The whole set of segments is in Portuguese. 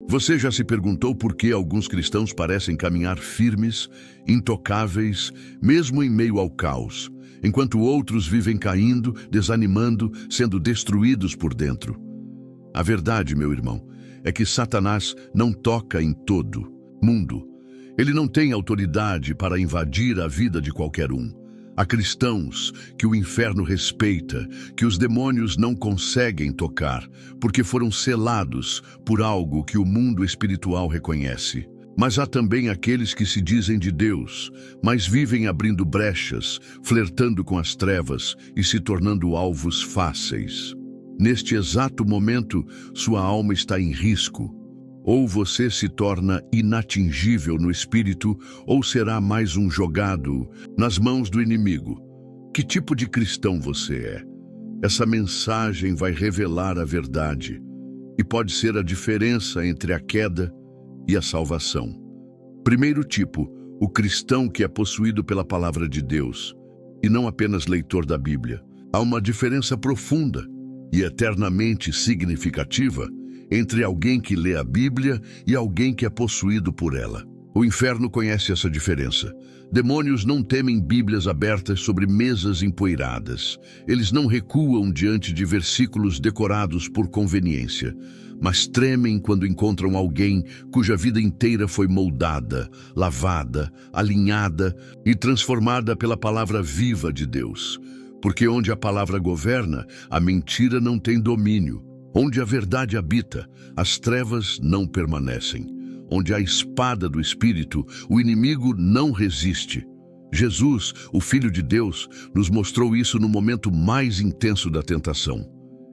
Você já se perguntou por que alguns cristãos parecem caminhar firmes, intocáveis, mesmo em meio ao caos, enquanto outros vivem caindo, desanimando, sendo destruídos por dentro? A verdade, meu irmão, é que Satanás não toca em todo mundo. Ele não tem autoridade para invadir a vida de qualquer um. Há cristãos que o inferno respeita, que os demônios não conseguem tocar, porque foram selados por algo que o mundo espiritual reconhece. Mas há também aqueles que se dizem de Deus, mas vivem abrindo brechas, flertando com as trevas e se tornando alvos fáceis. Neste exato momento, sua alma está em risco. Ou você se torna inatingível no espírito, ou será mais um jogado nas mãos do inimigo. Que tipo de cristão você é? Essa mensagem vai revelar a verdade e pode ser a diferença entre a queda e a salvação. Primeiro tipo, o cristão que é possuído pela palavra de Deus e não apenas leitor da Bíblia. Há uma diferença profunda e eternamente significativa entre alguém que lê a Bíblia e alguém que é possuído por ela. O inferno conhece essa diferença. Demônios não temem Bíblias abertas sobre mesas empoeiradas. Eles não recuam diante de versículos decorados por conveniência, mas tremem quando encontram alguém cuja vida inteira foi moldada, lavada, alinhada e transformada pela palavra viva de Deus. Porque onde a palavra governa, a mentira não tem domínio. Onde a verdade habita, as trevas não permanecem. Onde há a espada do Espírito, o inimigo não resiste. Jesus, o Filho de Deus, nos mostrou isso no momento mais intenso da tentação.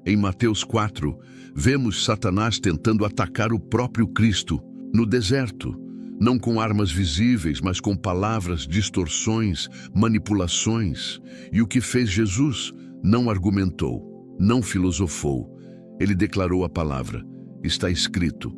Em Mateus 4, vemos Satanás tentando atacar o próprio Cristo no deserto, não com armas visíveis, mas com palavras, distorções, manipulações. E o que fez Jesus? Não argumentou, não filosofou. Ele declarou a palavra. Está escrito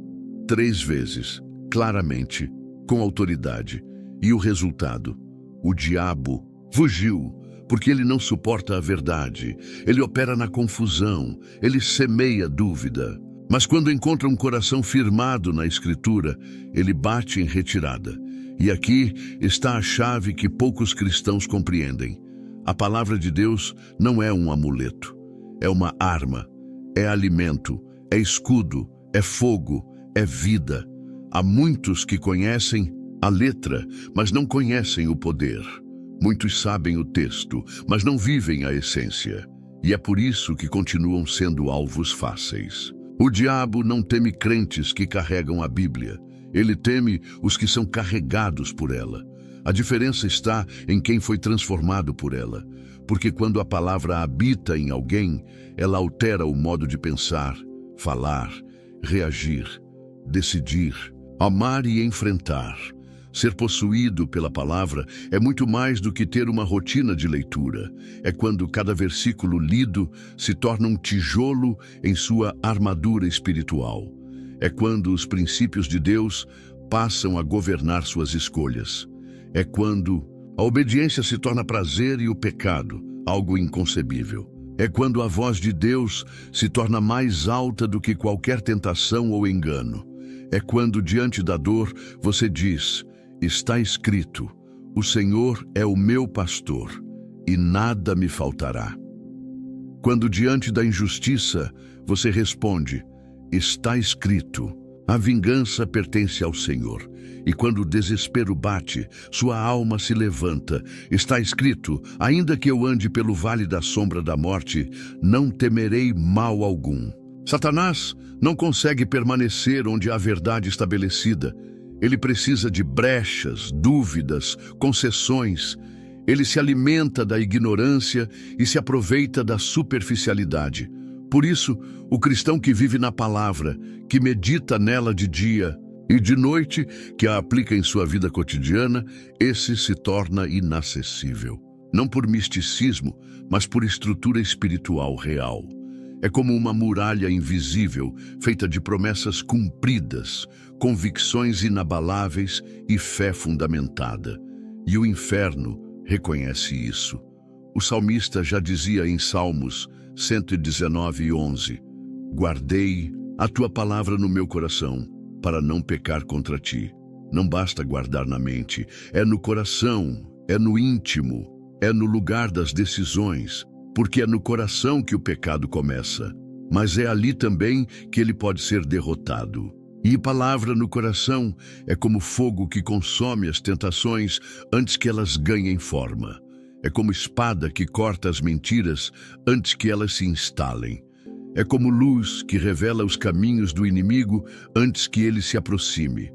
3 vezes, claramente, com autoridade. E o resultado? O diabo fugiu, porque ele não suporta a verdade. Ele opera na confusão, ele semeia dúvida. Mas quando encontra um coração firmado na Escritura, ele bate em retirada. E aqui está a chave que poucos cristãos compreendem. A palavra de Deus não é um amuleto, é uma arma. É alimento, é escudo, é fogo, é vida. Há muitos que conhecem a letra, mas não conhecem o poder. Muitos sabem o texto, mas não vivem a essência. E é por isso que continuam sendo alvos fáceis. O diabo não teme crentes que carregam a Bíblia. Ele teme os que são carregados por ela. A diferença está em quem foi transformado por ela. Porque quando a palavra habita em alguém, ela altera o modo de pensar, falar, reagir, decidir, amar e enfrentar. Ser possuído pela palavra é muito mais do que ter uma rotina de leitura. É quando cada versículo lido se torna um tijolo em sua armadura espiritual. É quando os princípios de Deus passam a governar suas escolhas. É quando a obediência se torna prazer e o pecado, algo inconcebível. É quando a voz de Deus se torna mais alta do que qualquer tentação ou engano. É quando, diante da dor, você diz: está escrito, o Senhor é o meu pastor, e nada me faltará. Quando, diante da injustiça, você responde: está escrito, a vingança pertence ao Senhor. E quando o desespero bate, sua alma se levanta. Está escrito, ainda que eu ande pelo vale da sombra da morte, não temerei mal algum. Satanás não consegue permanecer onde há verdade estabelecida. Ele precisa de brechas, dúvidas, concessões. Ele se alimenta da ignorância e se aproveita da superficialidade. Por isso, o cristão que vive na palavra, que medita nela de dia e de noite, que a aplica em sua vida cotidiana, esse se torna inacessível. Não por misticismo, mas por estrutura espiritual real. É como uma muralha invisível, feita de promessas cumpridas, convicções inabaláveis e fé fundamentada. E o inferno reconhece isso. O salmista já dizia em Salmos 119:11, guardei a tua palavra no meu coração, para não pecar contra ti. Não basta guardar na mente, é no coração, é no íntimo, é no lugar das decisões, porque é no coração que o pecado começa, mas é ali também que ele pode ser derrotado. E palavra no coração é como fogo que consome as tentações antes que elas ganhem forma. É como espada que corta as mentiras antes que elas se instalem. É como luz que revela os caminhos do inimigo antes que ele se aproxime.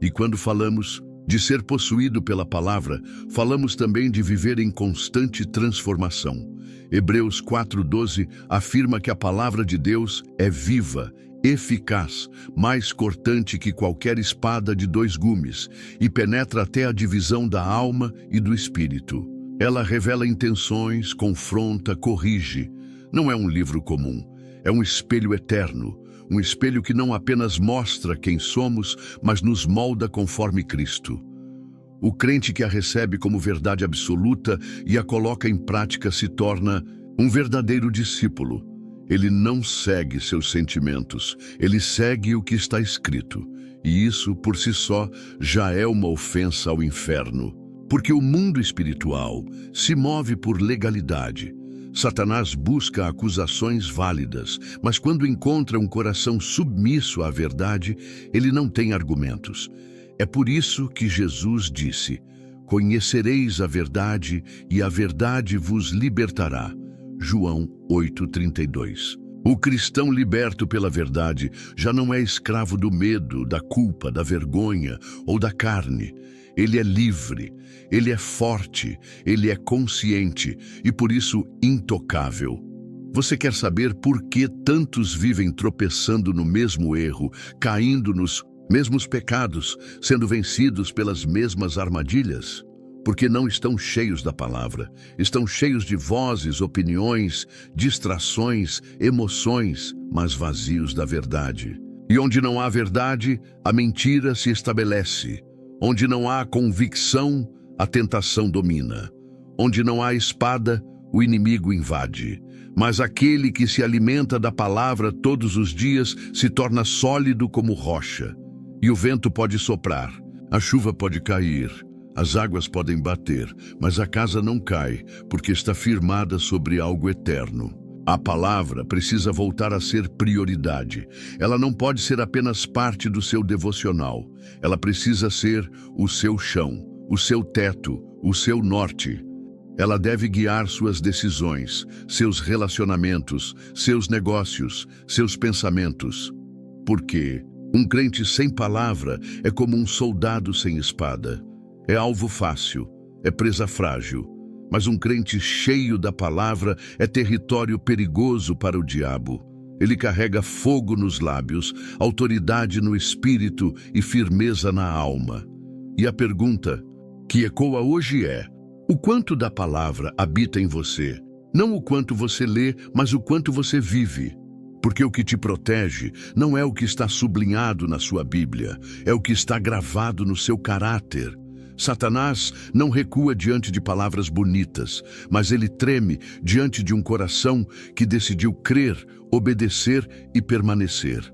E quando falamos de ser possuído pela palavra, falamos também de viver em constante transformação. Hebreus 4:12 afirma que a palavra de Deus é viva, eficaz, mais cortante que qualquer espada de 2 gumes, e penetra até a divisão da alma e do espírito. Ela revela intenções, confronta, corrige. Não é um livro comum, é um espelho eterno, um espelho que não apenas mostra quem somos, mas nos molda conforme Cristo. O crente que a recebe como verdade absoluta e a coloca em prática se torna um verdadeiro discípulo. Ele não segue seus sentimentos, ele segue o que está escrito. E isso, por si só, já é uma ofensa ao inferno. Porque o mundo espiritual se move por legalidade. Satanás busca acusações válidas, mas quando encontra um coração submisso à verdade, ele não tem argumentos. É por isso que Jesus disse: "Conhecereis a verdade e a verdade vos libertará." João 8:32. O cristão liberto pela verdade já não é escravo do medo, da culpa, da vergonha ou da carne. Ele é livre, ele é forte, ele é consciente e por isso intocável. Você quer saber por que tantos vivem tropeçando no mesmo erro, caindo nos mesmos pecados, sendo vencidos pelas mesmas armadilhas? Porque não estão cheios da palavra, estão cheios de vozes, opiniões, distrações, emoções, mas vazios da verdade. E onde não há verdade, a mentira se estabelece. Onde não há convicção, a tentação domina. Onde não há espada, o inimigo invade. Mas aquele que se alimenta da palavra todos os dias se torna sólido como rocha. E o vento pode soprar, a chuva pode cair, as águas podem bater, mas a casa não cai, porque está firmada sobre algo eterno. A palavra precisa voltar a ser prioridade. Ela não pode ser apenas parte do seu devocional. Ela precisa ser o seu chão, o seu teto, o seu norte. Ela deve guiar suas decisões, seus relacionamentos, seus negócios, seus pensamentos. Porque um crente sem palavra é como um soldado sem espada. É alvo fácil, é presa frágil. Mas um crente cheio da palavra é território perigoso para o diabo. Ele carrega fogo nos lábios, autoridade no espírito e firmeza na alma. E a pergunta que ecoa hoje é: o quanto da palavra habita em você? Não o quanto você lê, mas o quanto você vive. Porque o que te protege não é o que está sublinhado na sua Bíblia, é o que está gravado no seu caráter. Satanás não recua diante de palavras bonitas, mas ele treme diante de um coração que decidiu crer, obedecer e permanecer.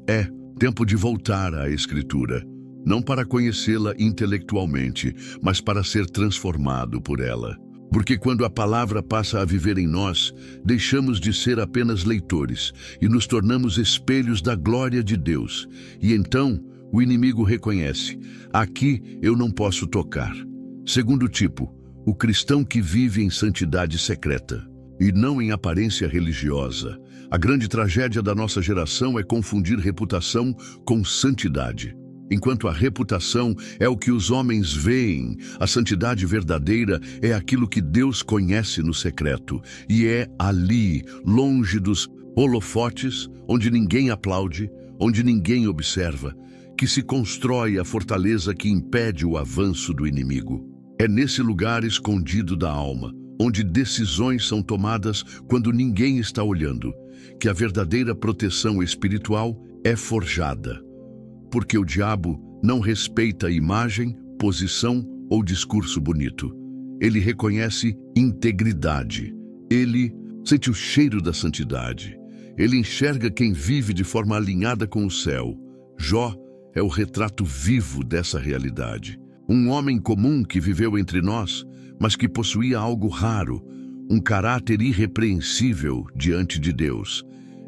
É tempo de voltar à Escritura, não para conhecê-la intelectualmente, mas para ser transformado por ela. Porque quando a palavra passa a viver em nós, deixamos de ser apenas leitores e nos tornamos espelhos da glória de Deus. E então o inimigo reconhece: aqui eu não posso tocar. Segundo tipo, o cristão que vive em santidade secreta e não em aparência religiosa. A grande tragédia da nossa geração é confundir reputação com santidade. Enquanto a reputação é o que os homens veem, a santidade verdadeira é aquilo que Deus conhece no secreto. E é ali, longe dos holofotes, onde ninguém aplaude, onde ninguém observa, que se constrói a fortaleza que impede o avanço do inimigo. É nesse lugar escondido da alma, onde decisões são tomadas quando ninguém está olhando, que a verdadeira proteção espiritual é forjada. Porque o diabo não respeita imagem, posição ou discurso bonito. Ele reconhece integridade. Ele sente o cheiro da santidade. Ele enxerga quem vive de forma alinhada com o céu. Jó é o retrato vivo dessa realidade. Um homem comum que viveu entre nós, mas que possuía algo raro, um caráter irrepreensível diante de Deus.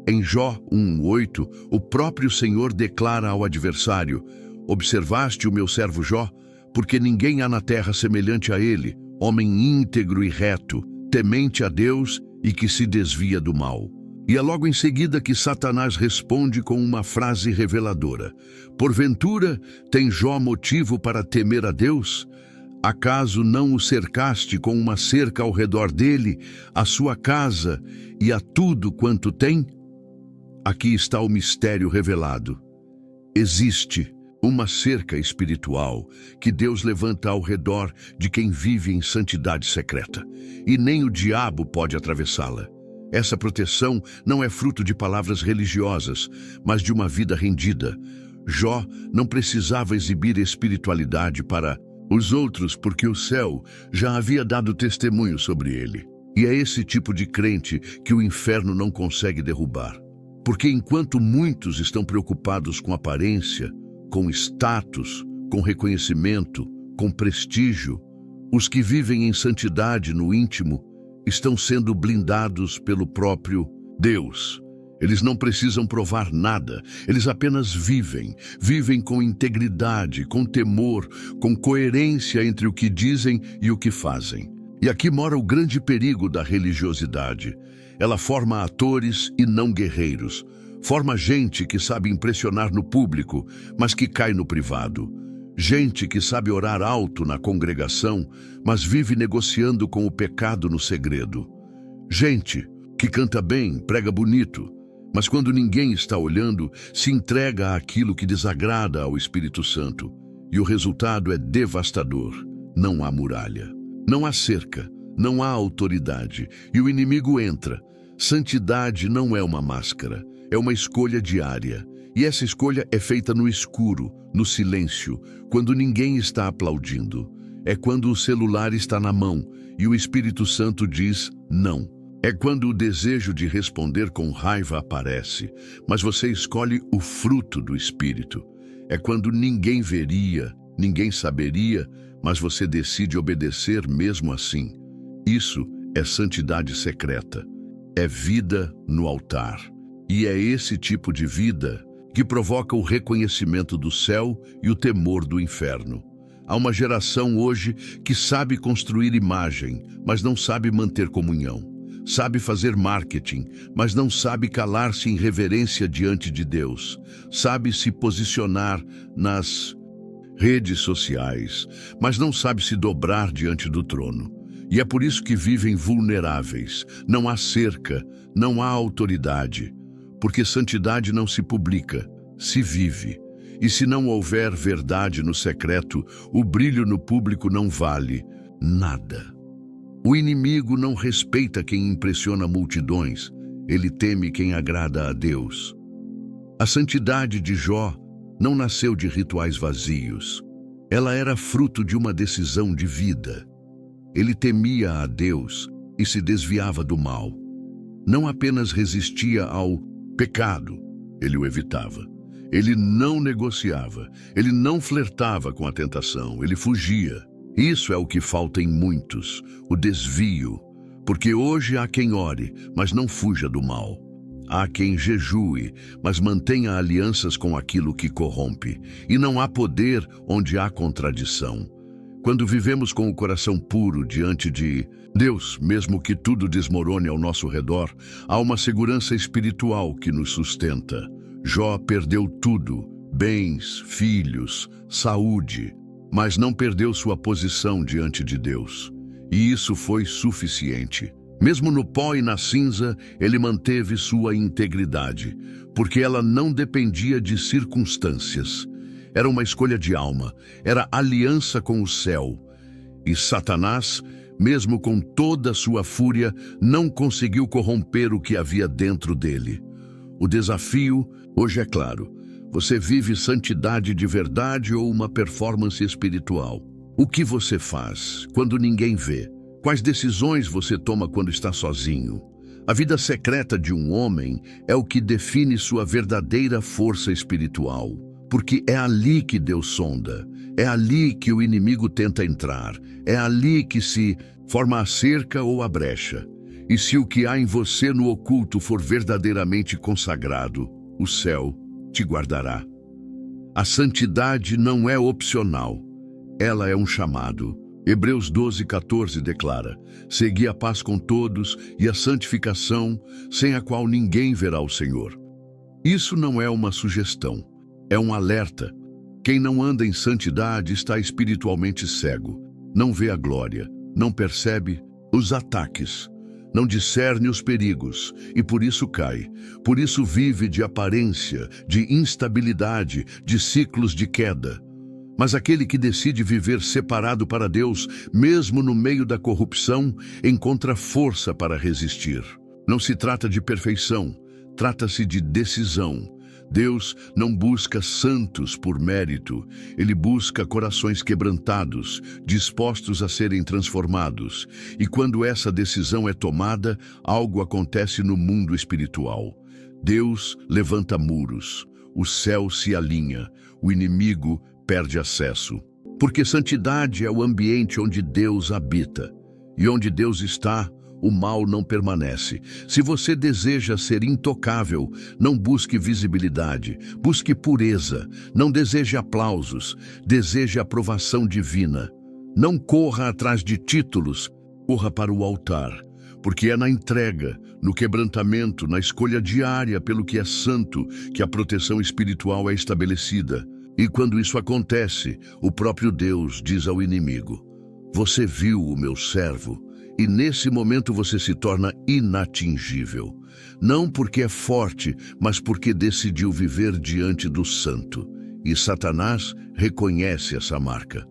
Em Jó 1:8, o próprio Senhor declara ao adversário: observaste o meu servo Jó? Porque ninguém há na terra semelhante a ele, homem íntegro e reto, temente a Deus e que se desvia do mal. E é logo em seguida que Satanás responde com uma frase reveladora: porventura tem Jó motivo para temer a Deus? Acaso não o cercaste com uma cerca ao redor dele, a sua casa e a tudo quanto tem? Aqui está o mistério revelado. Existe uma cerca espiritual que Deus levanta ao redor de quem vive em santidade secreta, e nem o diabo pode atravessá-la. Essa proteção não é fruto de palavras religiosas, mas de uma vida rendida. Jó não precisava exibir espiritualidade para os outros, porque o céu já havia dado testemunho sobre ele. E é esse tipo de crente que o inferno não consegue derrubar. Porque enquanto muitos estão preocupados com aparência, com status, com reconhecimento, com prestígio, os que vivem em santidade no íntimo estão sendo blindados pelo próprio Deus. Eles não precisam provar nada, eles apenas vivem com integridade, com temor, com coerência entre o que dizem e o que fazem. E aqui mora o grande perigo da religiosidade. Ela forma atores e não guerreiros. Forma gente que sabe impressionar no público, mas que cai no privado. Gente que sabe orar alto na congregação, mas vive negociando com o pecado no segredo. Gente que canta bem, prega bonito, mas quando ninguém está olhando, se entrega àquilo que desagrada ao Espírito Santo. E o resultado é devastador. Não há muralha, não há cerca, não há autoridade, e o inimigo entra. Santidade não é uma máscara, é uma escolha diária. E essa escolha é feita no escuro, no silêncio, quando ninguém está aplaudindo. É quando o celular está na mão e o Espírito Santo diz não. É quando o desejo de responder com raiva aparece, mas você escolhe o fruto do Espírito. É quando ninguém veria, ninguém saberia, mas você decide obedecer mesmo assim. Isso é santidade secreta. É vida no altar. E é esse tipo de vida que provoca o reconhecimento do céu e o temor do inferno. Há uma geração hoje que sabe construir imagem, mas não sabe manter comunhão. Sabe fazer marketing, mas não sabe calar-se em reverência diante de Deus. Sabe se posicionar nas redes sociais, mas não sabe se dobrar diante do trono. E é por isso que vivem vulneráveis. Não há cerca, não há autoridade. Porque santidade não se publica, se vive. E se não houver verdade no secreto, o brilho no público não vale nada. O inimigo não respeita quem impressiona multidões, ele teme quem agrada a Deus. A santidade de Jó não nasceu de rituais vazios. Ela era fruto de uma decisão de vida. Ele temia a Deus e se desviava do mal. Não apenas resistia ao pecado, ele o evitava. Ele não negociava, ele não flertava com a tentação, ele fugia. Isso é o que falta em muitos, o desvio. Porque hoje há quem ore, mas não fuja do mal. Há quem jejue, mas mantenha alianças com aquilo que corrompe. E não há poder onde há contradição. Quando vivemos com o coração puro diante de Deus, mesmo que tudo desmorone ao nosso redor, há uma segurança espiritual que nos sustenta. Jó perdeu tudo, bens, filhos, saúde, mas não perdeu sua posição diante de Deus. E isso foi suficiente. Mesmo no pó e na cinza, ele manteve sua integridade, porque ela não dependia de circunstâncias. Era uma escolha de alma, era aliança com o céu. E Satanás, mesmo com toda a sua fúria, não conseguiu corromper o que havia dentro dele. O desafio, hoje é claro, você vive santidade de verdade ou uma performance espiritual? O que você faz quando ninguém vê? Quais decisões você toma quando está sozinho? A vida secreta de um homem é o que define sua verdadeira força espiritual. porque é ali que Deus sonda, é ali que o inimigo tenta entrar, é ali que se forma a cerca ou a brecha. E se o que há em você no oculto for verdadeiramente consagrado, o céu te guardará. A santidade não é opcional, ela é um chamado. Hebreus 12:14 declara: segui a paz com todos e a santificação, sem a qual ninguém verá o Senhor. Isso não é uma sugestão, é um alerta. Quem não anda em santidade está espiritualmente cego, não vê a glória, não percebe os ataques, não discerne os perigos e por isso cai. Por isso vive de aparência, de instabilidade, de ciclos de queda. Mas aquele que decide viver separado para Deus, mesmo no meio da corrupção, encontra força para resistir. Não se trata de perfeição, trata-se de decisão. Deus não busca santos por mérito, Ele busca corações quebrantados, dispostos a serem transformados. E quando essa decisão é tomada, algo acontece no mundo espiritual. Deus levanta muros, o céu se alinha, o inimigo perde acesso. Porque santidade é o ambiente onde Deus habita. E onde Deus está, o mal não permanece. Se você deseja ser intocável, não busque visibilidade, busque pureza. Não deseje aplausos, deseje aprovação divina. Não corra atrás de títulos, corra para o altar. Porque é na entrega, no quebrantamento, na escolha diária pelo que é santo, que a proteção espiritual é estabelecida. E quando isso acontece, o próprio Deus diz ao inimigo: você viu o meu servo? E nesse momento você se torna inatingível. Não porque é forte, mas porque decidiu viver diante do santo. E Satanás reconhece essa marca.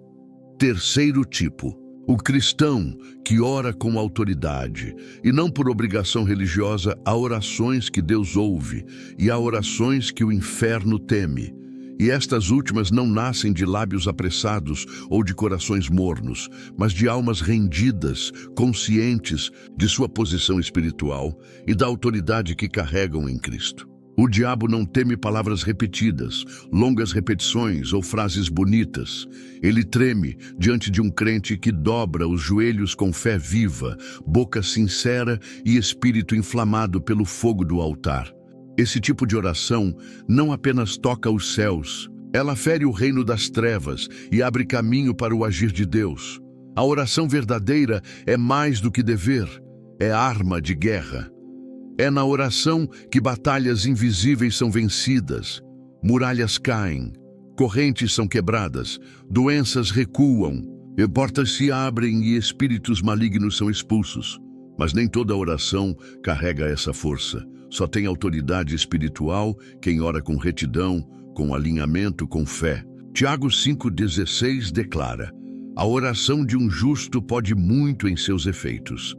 Terceiro tipo: o cristão que ora com autoridade. E não por obrigação religiosa, há orações que Deus ouve e há orações que o inferno teme. E estas últimas não nascem de lábios apressados ou de corações mornos, mas de almas rendidas, conscientes de sua posição espiritual e da autoridade que carregam em Cristo. O diabo não teme palavras repetidas, longas repetições ou frases bonitas. Ele treme diante de um crente que dobra os joelhos com fé viva, boca sincera e espírito inflamado pelo fogo do altar. Esse tipo de oração não apenas toca os céus, ela fere o reino das trevas e abre caminho para o agir de Deus. A oração verdadeira é mais do que dever, é arma de guerra. É na oração que batalhas invisíveis são vencidas, muralhas caem, correntes são quebradas, doenças recuam, e portas se abrem e espíritos malignos são expulsos. Mas nem toda oração carrega essa força. Só tem autoridade espiritual quem ora com retidão, com alinhamento, com fé. Tiago 5,16 declara: a oração de um justo pode muito em seus efeitos.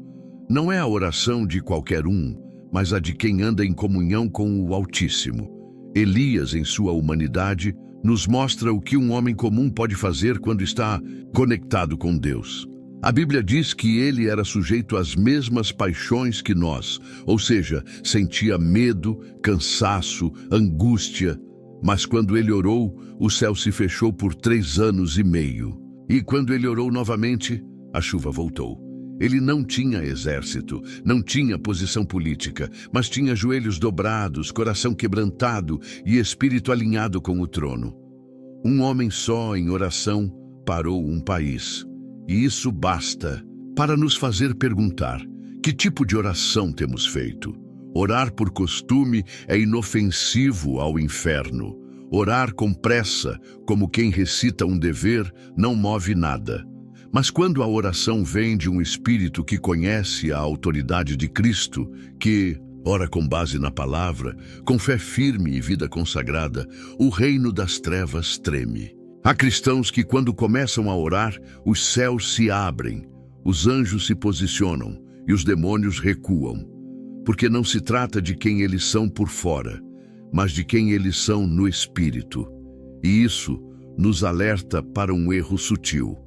Não é a oração de qualquer um, mas a de quem anda em comunhão com o Altíssimo. Elias, em sua humanidade, nos mostra o que um homem comum pode fazer quando está conectado com Deus. A Bíblia diz que ele era sujeito às mesmas paixões que nós, ou seja, sentia medo, cansaço, angústia. Mas quando ele orou, o céu se fechou por 3 anos e meio. E quando ele orou novamente, a chuva voltou. Ele não tinha exército, não tinha posição política, mas tinha joelhos dobrados, coração quebrantado e espírito alinhado com o trono. Um homem só em oração parou um país. E isso basta para nos fazer perguntar: que tipo de oração temos feito? Orar por costume é inofensivo ao inferno. Orar com pressa, como quem recita um dever, não move nada. Mas quando a oração vem de um espírito que conhece a autoridade de Cristo, que ora com base na palavra, com fé firme e vida consagrada, o reino das trevas treme. Há cristãos que, quando começam a orar, os céus se abrem, os anjos se posicionam e os demônios recuam. Porque não se trata de quem eles são por fora, mas de quem eles são no espírito. E isso nos alerta para um erro sutil: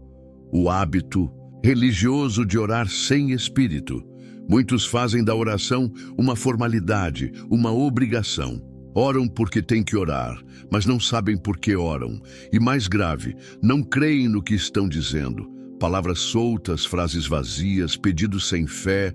o hábito religioso de orar sem espírito. Muitos fazem da oração uma formalidade, uma obrigação. Oram porque têm que orar, mas não sabem por que oram. E mais grave, não creem no que estão dizendo. Palavras soltas, frases vazias, pedidos sem fé,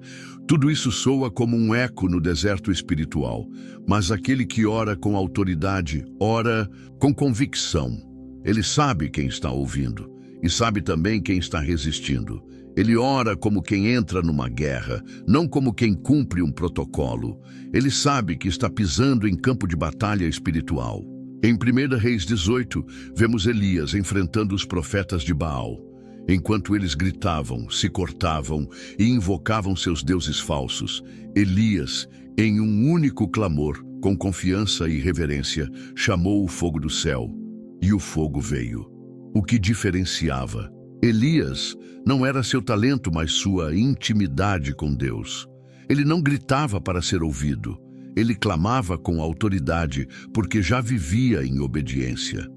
tudo isso soa como um eco no deserto espiritual. Mas aquele que ora com autoridade, ora com convicção. Ele sabe quem está ouvindo e sabe também quem está resistindo. Ele ora como quem entra numa guerra, não como quem cumpre um protocolo. Ele sabe que está pisando em campo de batalha espiritual. Em 1 Reis 18, vemos Elias enfrentando os profetas de Baal. Enquanto eles gritavam, se cortavam e invocavam seus deuses falsos, Elias, em um único clamor, com confiança e reverência, chamou o fogo do céu, e o fogo veio. O que diferenciava Elias não era seu talento, mas sua intimidade com Deus. Ele não gritava para ser ouvido. Ele clamava com autoridade, porque já vivia em obediência.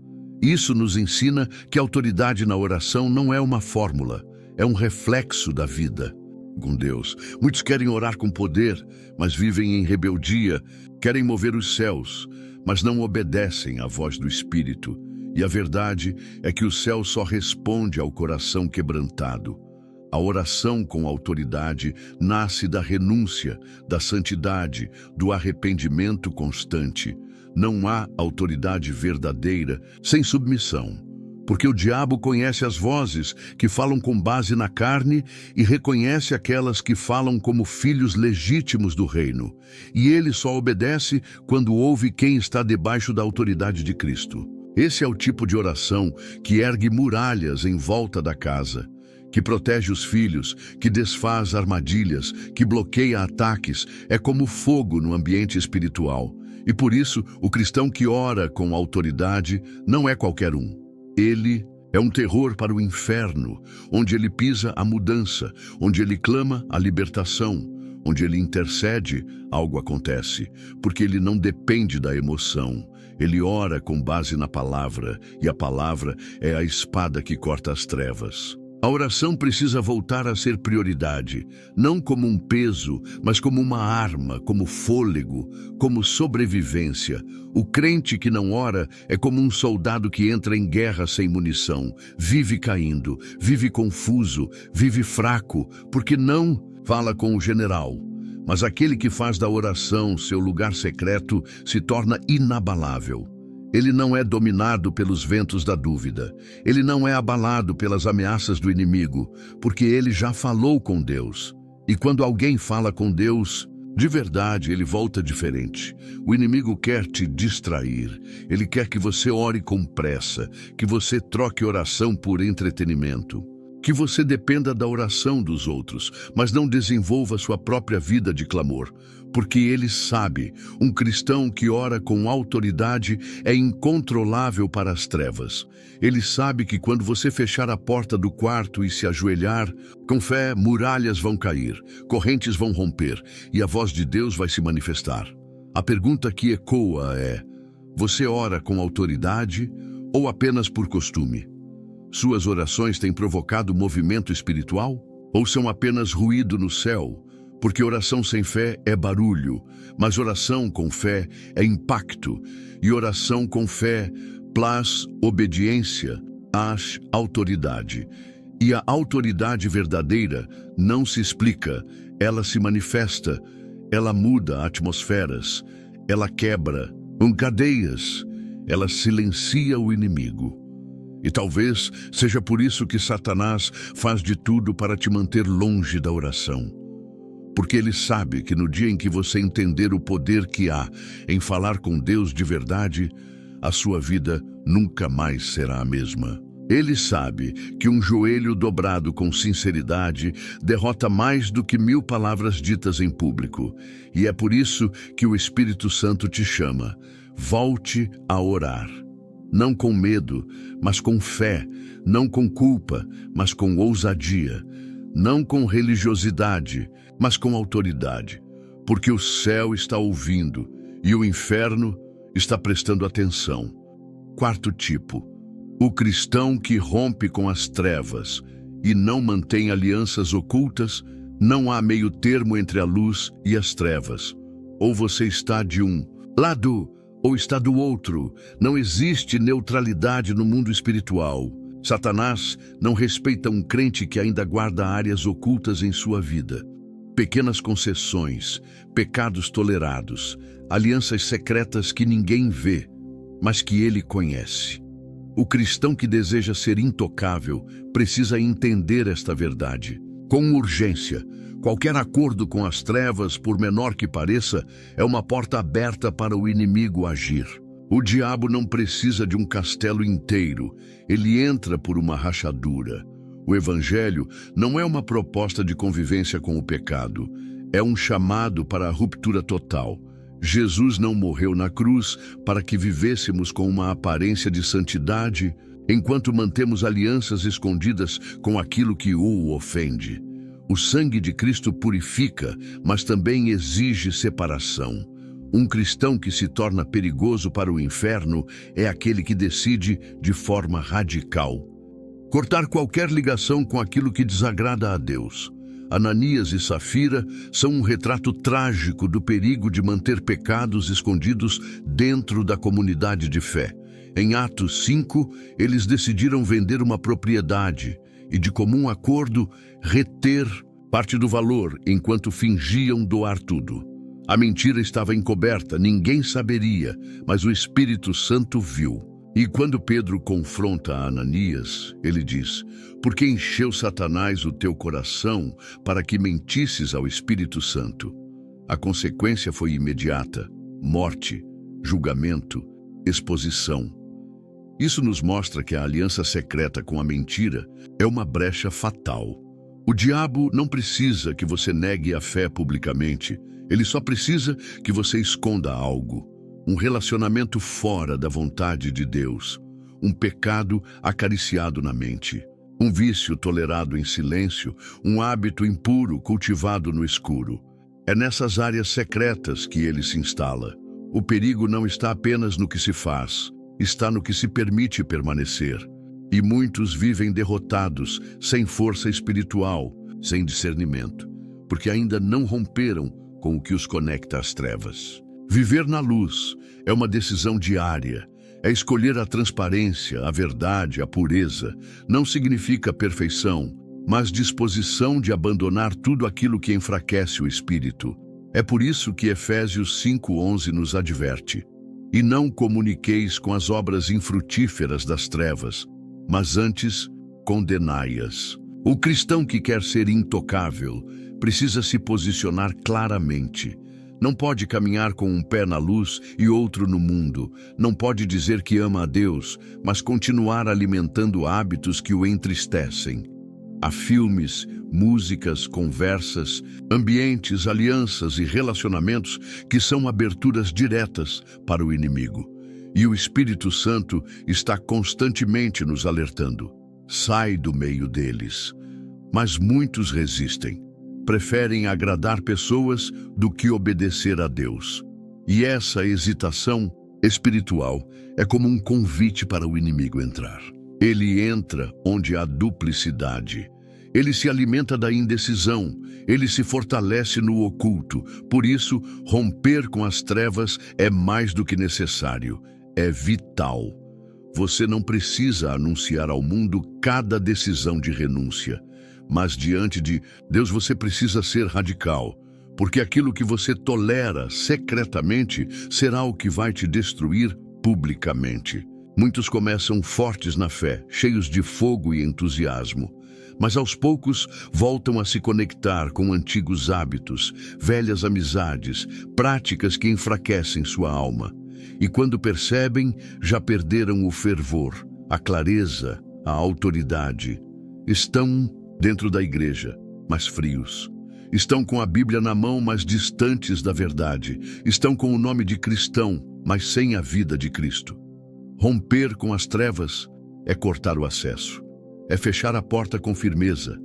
Isso nos ensina que a autoridade na oração não é uma fórmula, é um reflexo da vida com Deus. Muitos querem orar com poder, mas vivem em rebeldia. Querem mover os céus, mas não obedecem à voz do Espírito. E a verdade é que o céu só responde ao coração quebrantado. A oração com autoridade nasce da renúncia, da santidade, do arrependimento constante. Não há autoridade verdadeira sem submissão, porque o diabo conhece as vozes que falam com base na carne e reconhece aquelas que falam como filhos legítimos do reino. E ele só obedece quando ouve quem está debaixo da autoridade de Cristo. Esse é o tipo de oração que ergue muralhas em volta da casa, que protege os filhos, que desfaz armadilhas, que bloqueia ataques. É como fogo no ambiente espiritual. E por isso, o cristão que ora com autoridade não é qualquer um. Ele é um terror para o inferno, onde ele pisa a mudança, onde ele clama a libertação, onde ele intercede, algo acontece, porque ele não depende da emoção. Ele ora com base na palavra, e a palavra é a espada que corta as trevas. A oração precisa voltar a ser prioridade, não como um peso, mas como uma arma, como fôlego, como sobrevivência. O crente que não ora é como um soldado que entra em guerra sem munição, vive caindo, vive confuso, vive fraco, porque não fala com o general. Mas aquele que faz da oração seu lugar secreto se torna inabalável. Ele não é dominado pelos ventos da dúvida. Ele não é abalado pelas ameaças do inimigo, porque ele já falou com Deus. E quando alguém fala com Deus, de verdade, ele volta diferente. O inimigo quer te distrair. Ele quer que você ore com pressa, que você troque oração por entretenimento. Que você dependa da oração dos outros, mas não desenvolva sua própria vida de clamor, porque ele sabe, um cristão que ora com autoridade é incontrolável para as trevas. Ele sabe que quando você fechar a porta do quarto e se ajoelhar, com fé, muralhas vão cair, correntes vão romper e a voz de Deus vai se manifestar. A pergunta que ecoa é: você ora com autoridade ou apenas por costume? Suas orações têm provocado movimento espiritual? Ou são apenas ruído no céu? Porque oração sem fé é barulho, mas oração com fé é impacto. E oração com fé plus obediência, autoridade. E a autoridade verdadeira não se explica, ela se manifesta, ela muda atmosferas, ela quebra cadeias, ela silencia o inimigo. E talvez seja por isso que Satanás faz de tudo para te manter longe da oração. Porque ele sabe que no dia em que você entender o poder que há em falar com Deus de verdade, a sua vida nunca mais será a mesma. Ele sabe que um joelho dobrado com sinceridade derrota mais do que 1000 palavras ditas em público. E é por isso que o Espírito Santo te chama. Volte a orar. Não com medo, mas com fé, não com culpa, mas com ousadia, não com religiosidade, mas com autoridade, porque o céu está ouvindo e o inferno está prestando atenção. Quarto tipo, o cristão que rompe com as trevas e não mantém alianças ocultas. Não há meio termo entre a luz e as trevas. Ou você está de um lado ou está do outro. Não existe neutralidade no mundo espiritual. Satanás não respeita um crente que ainda guarda áreas ocultas em sua vida. Pequenas concessões, pecados tolerados, alianças secretas que ninguém vê, mas que ele conhece. O cristão que deseja ser intocável precisa entender esta verdade. Com urgência, qualquer acordo com as trevas, por menor que pareça, é uma porta aberta para o inimigo agir. O diabo não precisa de um castelo inteiro, ele entra por uma rachadura. O Evangelho não é uma proposta de convivência com o pecado, é um chamado para a ruptura total. Jesus não morreu na cruz para que vivêssemos com uma aparência de santidade, enquanto mantemos alianças escondidas com aquilo que o ofende. O sangue de Cristo purifica, mas também exige separação. Um cristão que se torna perigoso para o inferno é aquele que decide, de forma radical, cortar qualquer ligação com aquilo que desagrada a Deus. Ananias e Safira são um retrato trágico do perigo de manter pecados escondidos dentro da comunidade de fé. Em Atos 5, eles decidiram vender uma propriedade e, de comum acordo, reter parte do valor enquanto fingiam doar tudo. A mentira estava encoberta, ninguém saberia, mas o Espírito Santo viu. E quando Pedro confronta Ananias, ele diz: "Por que encheu Satanás o teu coração para que mentisses ao Espírito Santo?" A consequência foi imediata: morte, julgamento, exposição. Isso nos mostra que a aliança secreta com a mentira é uma brecha fatal. O diabo não precisa que você negue a fé publicamente, ele só precisa que você esconda algo. Um relacionamento fora da vontade de Deus, um pecado acariciado na mente, um vício tolerado em silêncio, um hábito impuro cultivado no escuro. É nessas áreas secretas que ele se instala. O perigo não está apenas no que se faz, está no que se permite permanecer. E muitos vivem derrotados, sem força espiritual, sem discernimento, porque ainda não romperam com o que os conecta às trevas. Viver na luz é uma decisão diária, é escolher a transparência, a verdade, a pureza. Não significa perfeição, mas disposição de abandonar tudo aquilo que enfraquece o espírito. É por isso que Efésios 5:11 nos adverte: "E não comuniqueis com as obras infrutíferas das trevas, mas antes condenai-as." O cristão que quer ser intocável precisa se posicionar claramente. Não pode caminhar com um pé na luz e outro no mundo. Não pode dizer que ama a Deus, mas continuar alimentando hábitos que o entristecem. Há filmes, músicas, conversas, ambientes, alianças e relacionamentos que são aberturas diretas para o inimigo. E o Espírito Santo está constantemente nos alertando: sai do meio deles. Mas muitos resistem. Preferem agradar pessoas do que obedecer a Deus. E essa hesitação espiritual é como um convite para o inimigo entrar. Ele entra onde há duplicidade. Ele se alimenta da indecisão, ele se fortalece no oculto. Por isso, romper com as trevas é mais do que necessário, é vital. Você não precisa anunciar ao mundo cada decisão de renúncia. Mas diante de Deus você precisa ser radical, porque aquilo que você tolera secretamente será o que vai te destruir publicamente. Muitos começam fortes na fé, cheios de fogo e entusiasmo, mas aos poucos voltam a se conectar com antigos hábitos, velhas amizades, práticas que enfraquecem sua alma. E quando percebem, já perderam o fervor, a clareza, a autoridade. Estão dentro da igreja, mas frios. Estão com a Bíblia na mão, mas distantes da verdade. Estão com o nome de cristão, mas sem a vida de Cristo. Romper com as trevas é cortar o acesso. É fechar a porta com firmeza.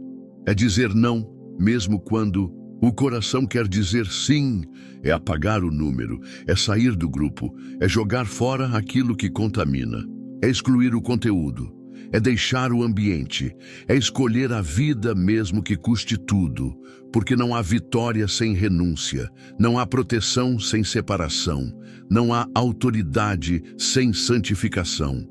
É dizer não, mesmo quando o coração quer dizer sim. É apagar o número, é sair do grupo, é jogar fora aquilo que contamina. É excluir o conteúdo. é deixar o ambiente, é escolher a vida mesmo que custe tudo, porque não há vitória sem renúncia, não há proteção sem separação, não há autoridade sem santificação.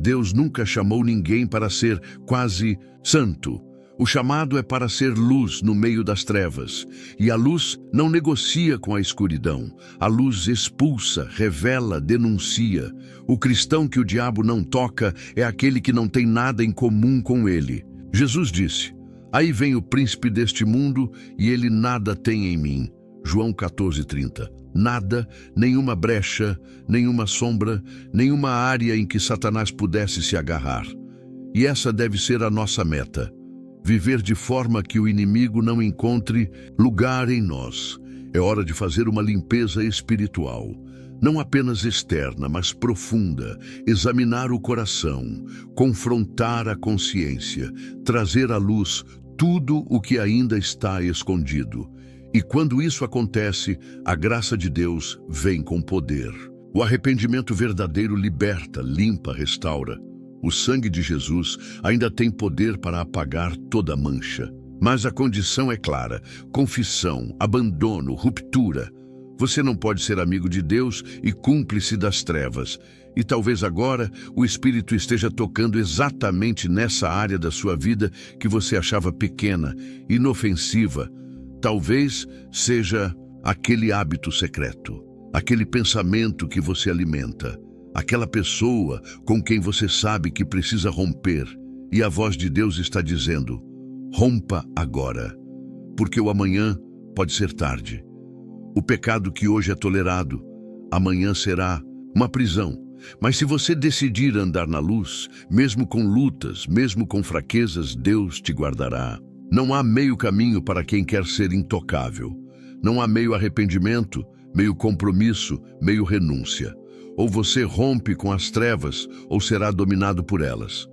Deus nunca chamou ninguém para ser quase santo. O chamado é para ser luz no meio das trevas, e a luz não negocia com a escuridão. A luz expulsa, revela, denuncia. O cristão que o diabo não toca é aquele que não tem nada em comum com ele. Jesus disse: "Aí vem o príncipe deste mundo e ele nada tem em mim." João 14:30. Nada, nenhuma brecha, nenhuma sombra, nenhuma área em que Satanás pudesse se agarrar. E essa deve ser a nossa meta. Viver de forma que o inimigo não encontre lugar em nós. É hora de fazer uma limpeza espiritual, não apenas externa, mas profunda. Examinar o coração, confrontar a consciência, trazer à luz tudo o que ainda está escondido. E quando isso acontece, a graça de Deus vem com poder. O arrependimento verdadeiro liberta, limpa, restaura. O sangue de Jesus ainda tem poder para apagar toda mancha. Mas a condição é clara: confissão, abandono, ruptura. Você não pode ser amigo de Deus e cúmplice das trevas. E talvez agora o Espírito esteja tocando exatamente nessa área da sua vida que você achava pequena, inofensiva. Talvez seja aquele hábito secreto, aquele pensamento que você alimenta, aquela pessoa com quem você sabe que precisa romper, e a voz de Deus está dizendo: rompa agora, porque o amanhã pode ser tarde. O pecado que hoje é tolerado, amanhã será uma prisão. Mas se você decidir andar na luz, mesmo com lutas, mesmo com fraquezas, Deus te guardará. Não há meio caminho para quem quer ser intocável. Não há meio arrependimento, meio compromisso, meio renúncia. Ou você rompe com as trevas, ou será dominado por elas.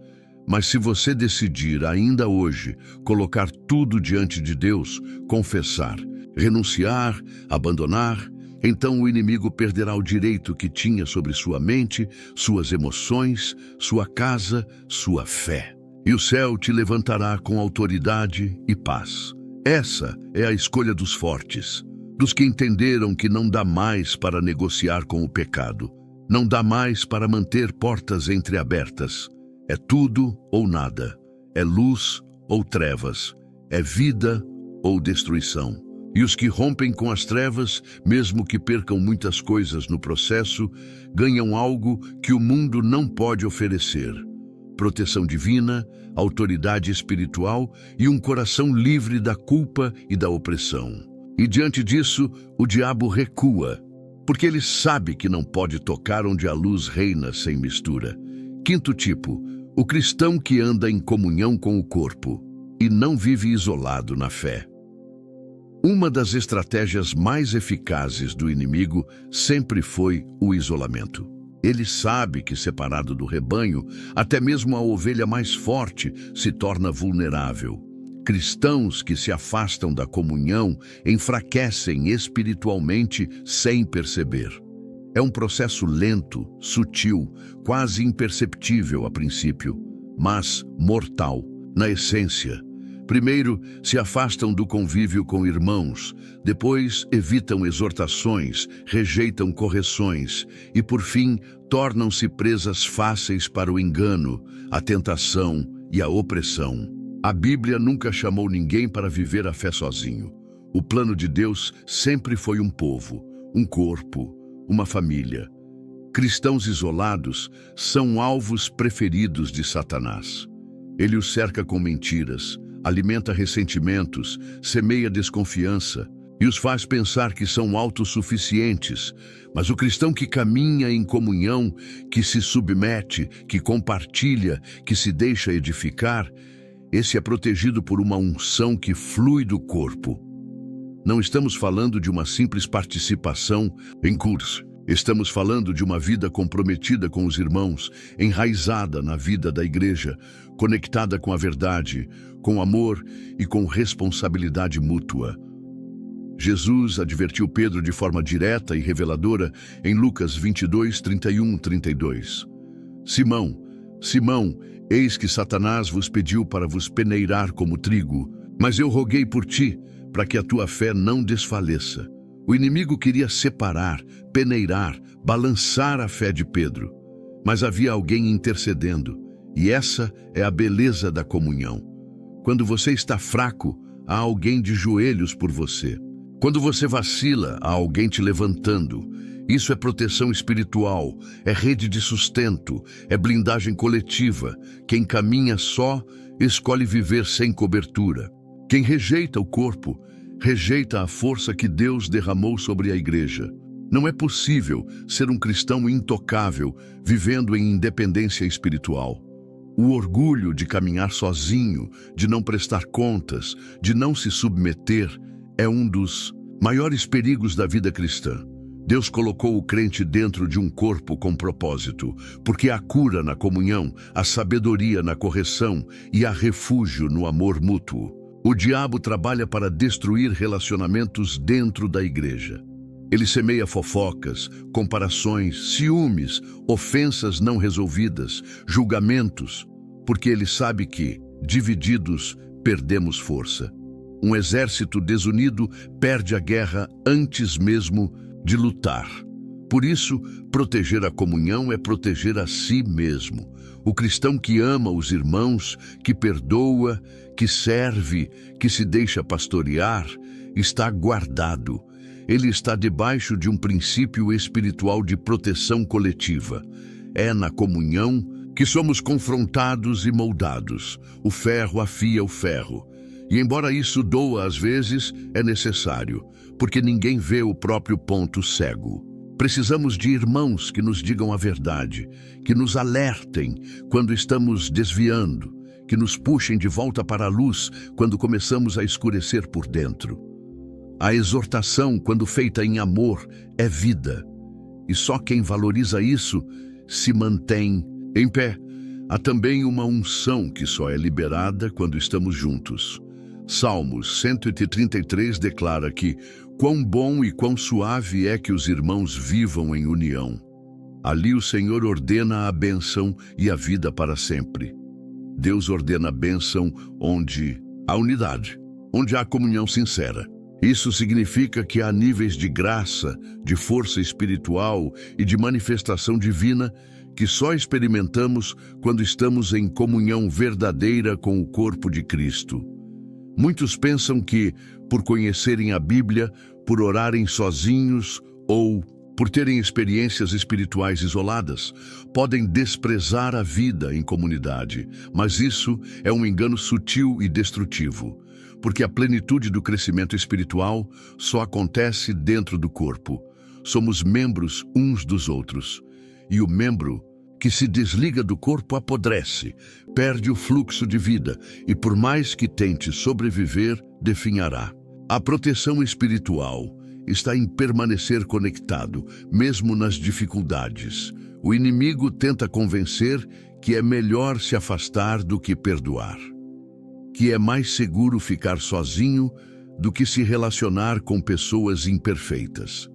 Mas se você decidir ainda hoje colocar tudo diante de Deus, confessar, renunciar, abandonar, então o inimigo perderá o direito que tinha sobre sua mente, suas emoções, sua casa, sua fé. E o céu te levantará com autoridade e paz. Essa é a escolha dos fortes, dos que entenderam que não dá mais para negociar com o pecado. Não dá mais para manter portas entreabertas. É tudo ou nada. É luz ou trevas. É vida ou destruição. E os que rompem com as trevas, mesmo que percam muitas coisas no processo, ganham algo que o mundo não pode oferecer: proteção divina, autoridade espiritual e um coração livre da culpa e da opressão. E diante disso, o diabo recua, porque ele sabe que não pode tocar onde a luz reina sem mistura. Quinto tipo: o cristão que anda em comunhão com o corpo e não vive isolado na fé. Uma das estratégias mais eficazes do inimigo sempre foi o isolamento. Ele sabe que, separado do rebanho, até mesmo a ovelha mais forte se torna vulnerável. Cristãos que se afastam da comunhão enfraquecem espiritualmente sem perceber. É um processo lento, sutil, quase imperceptível a princípio, mas mortal na essência. Primeiro, se afastam do convívio com irmãos, depois evitam exortações, rejeitam correções e, por fim, tornam-se presas fáceis para o engano, a tentação e a opressão. A Bíblia nunca chamou ninguém para viver a fé sozinho. O plano de Deus sempre foi um povo, um corpo, uma família. Cristãos isolados são alvos preferidos de Satanás. Ele os cerca com mentiras, alimenta ressentimentos, semeia desconfiança e os faz pensar que são autossuficientes. Mas o cristão que caminha em comunhão, que se submete, que compartilha, que se deixa edificar, esse é protegido por uma unção que flui do corpo. Não estamos falando de uma simples participação em curso. Estamos falando de uma vida comprometida com os irmãos, enraizada na vida da igreja, conectada com a verdade, com amor e com responsabilidade mútua. Jesus advertiu Pedro de forma direta e reveladora em Lucas 22, 31, 32. Simão, Simão, Eis que Satanás vos pediu para vos peneirar como trigo, mas eu roguei por ti, para que a tua fé não desfaleça. O inimigo queria separar, peneirar, balançar a fé de Pedro, mas havia alguém intercedendo, e essa é a beleza da comunhão. Quando você está fraco, há alguém de joelhos por você. Quando você vacila, há alguém te levantando. Isso é proteção espiritual, é rede de sustento, é blindagem coletiva. Quem caminha só, escolhe viver sem cobertura. Quem rejeita o corpo, rejeita a força que Deus derramou sobre a igreja. Não é possível ser um cristão intocável, vivendo em independência espiritual. O orgulho de caminhar sozinho, de não prestar contas, de não se submeter, é um dos maiores perigos da vida cristã. Deus colocou o crente dentro de um corpo com propósito, porque há cura na comunhão, há sabedoria na correção e há refúgio no amor mútuo. O diabo trabalha para destruir relacionamentos dentro da igreja. Ele semeia fofocas, comparações, ciúmes, ofensas não resolvidas, julgamentos, porque ele sabe que, divididos, perdemos força. Um exército desunido perde a guerra antes mesmo de lutar. Por isso, proteger a comunhão é proteger a si mesmo. O cristão que ama os irmãos, que perdoa, que serve, que se deixa pastorear, está guardado. Ele está debaixo de um princípio espiritual de proteção coletiva. É na comunhão que somos confrontados e moldados. O ferro afia o ferro. E embora isso doa às vezes, é necessário, porque ninguém vê o próprio ponto cego. Precisamos de irmãos que nos digam a verdade, que nos alertem quando estamos desviando, que nos puxem de volta para a luz quando começamos a escurecer por dentro. A exortação, quando feita em amor, é vida. E só quem valoriza isso se mantém em pé. Há também uma unção que só é liberada quando estamos juntos. Salmos 133 declara que quão bom e quão suave é que os irmãos vivam em união. Ali o Senhor ordena a bênção e a vida para sempre. Deus ordena a bênção onde há unidade, onde há comunhão sincera. Isso significa que há níveis de graça, de força espiritual e de manifestação divina que só experimentamos quando estamos em comunhão verdadeira com o corpo de Cristo. Muitos pensam que, por conhecerem a Bíblia, por orarem sozinhos ou por terem experiências espirituais isoladas, podem desprezar a vida em comunidade, mas isso é um engano sutil e destrutivo. Porque a plenitude do crescimento espiritual só acontece dentro do corpo. Somos membros uns dos outros. E o membro que se desliga do corpo apodrece, perde o fluxo de vida e, por mais que tente sobreviver, definhará. A proteção espiritual está em permanecer conectado, mesmo nas dificuldades. O inimigo tenta convencer que é melhor se afastar do que perdoar, que é mais seguro ficar sozinho do que se relacionar com pessoas imperfeitas,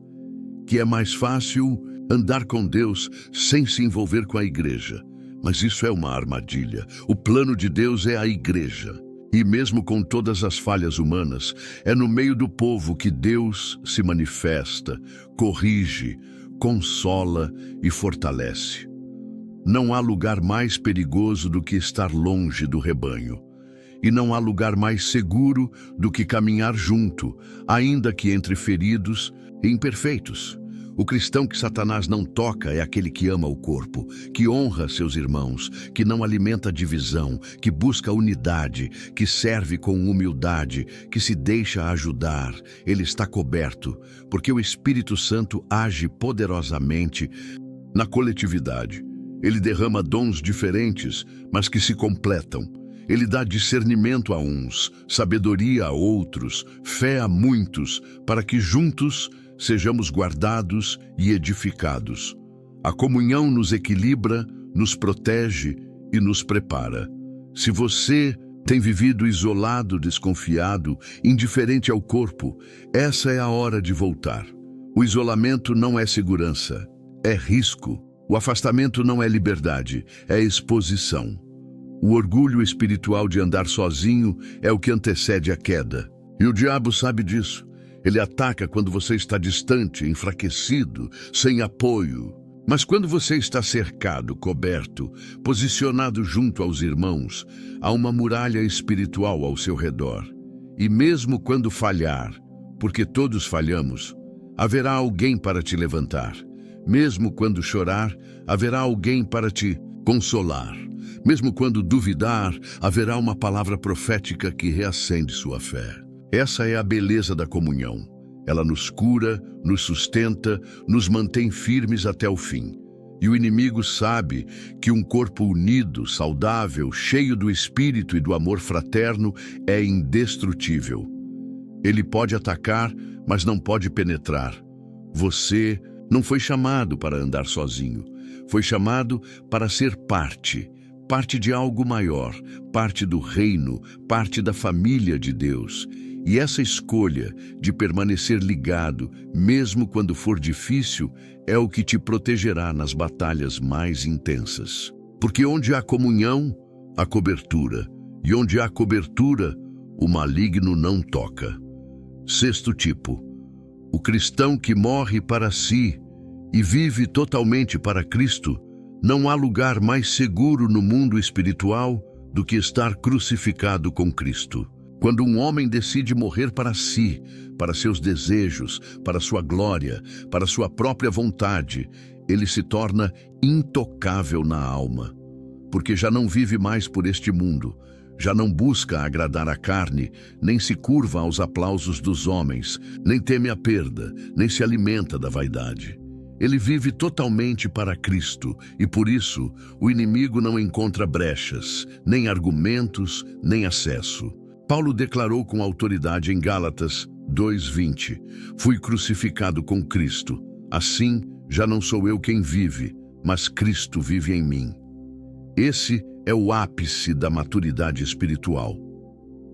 que é mais fácil andar com Deus sem se envolver com a igreja. Mas isso é uma armadilha. O plano de Deus é a igreja. E mesmo com todas as falhas humanas, é no meio do povo que Deus se manifesta, corrige, consola e fortalece. Não há lugar mais perigoso do que estar longe do rebanho. E não há lugar mais seguro do que caminhar junto, ainda que entre feridos e imperfeitos. O cristão que Satanás não toca é aquele que ama o corpo, que honra seus irmãos, que não alimenta divisão, que busca unidade, que serve com humildade, que se deixa ajudar. Ele está coberto, porque o Espírito Santo age poderosamente na coletividade. Ele derrama dons diferentes, mas que se completam. Ele dá discernimento a uns, sabedoria a outros, fé a muitos, para que juntos sejamos guardados e edificados. A comunhão nos equilibra, nos protege e nos prepara. Se você tem vivido isolado, desconfiado, indiferente ao corpo, essa é a hora de voltar. O isolamento não é segurança, é risco. O afastamento não é liberdade, é exposição. O orgulho espiritual de andar sozinho é o que antecede a queda. E o diabo sabe disso. Ele ataca quando você está distante, enfraquecido, sem apoio. Mas quando você está cercado, coberto, posicionado junto aos irmãos, há uma muralha espiritual ao seu redor. E mesmo quando falhar, porque todos falhamos, haverá alguém para te levantar. Mesmo quando chorar, haverá alguém para te consolar. Mesmo quando duvidar, haverá uma palavra profética que reacende sua fé. Essa é a beleza da comunhão. Ela nos cura, nos sustenta, nos mantém firmes até o fim. E o inimigo sabe que um corpo unido, saudável, cheio do espírito e do amor fraterno é indestrutível. Ele pode atacar, mas não pode penetrar. Você não foi chamado para andar sozinho. Foi chamado para ser parte de algo maior, parte do reino, parte da família de Deus. E essa escolha de permanecer ligado, mesmo quando for difícil, é o que te protegerá nas batalhas mais intensas. Porque onde há comunhão, há cobertura. E onde há cobertura, o maligno não toca. Sexto tipo: o cristão que morre para si e vive totalmente para Cristo. Não há lugar mais seguro no mundo espiritual do que estar crucificado com Cristo. Quando um homem decide morrer para si, para seus desejos, para sua glória, para sua própria vontade, ele se torna intocável na alma, porque já não vive mais por este mundo, já não busca agradar a carne, nem se curva aos aplausos dos homens, nem teme a perda, nem se alimenta da vaidade. Ele vive totalmente para Cristo e, por isso, o inimigo não encontra brechas, nem argumentos, nem acesso. Paulo declarou com autoridade em Gálatas 2:20: fui crucificado com Cristo. Assim, já não sou eu quem vive, mas Cristo vive em mim. Esse é o ápice da maturidade espiritual.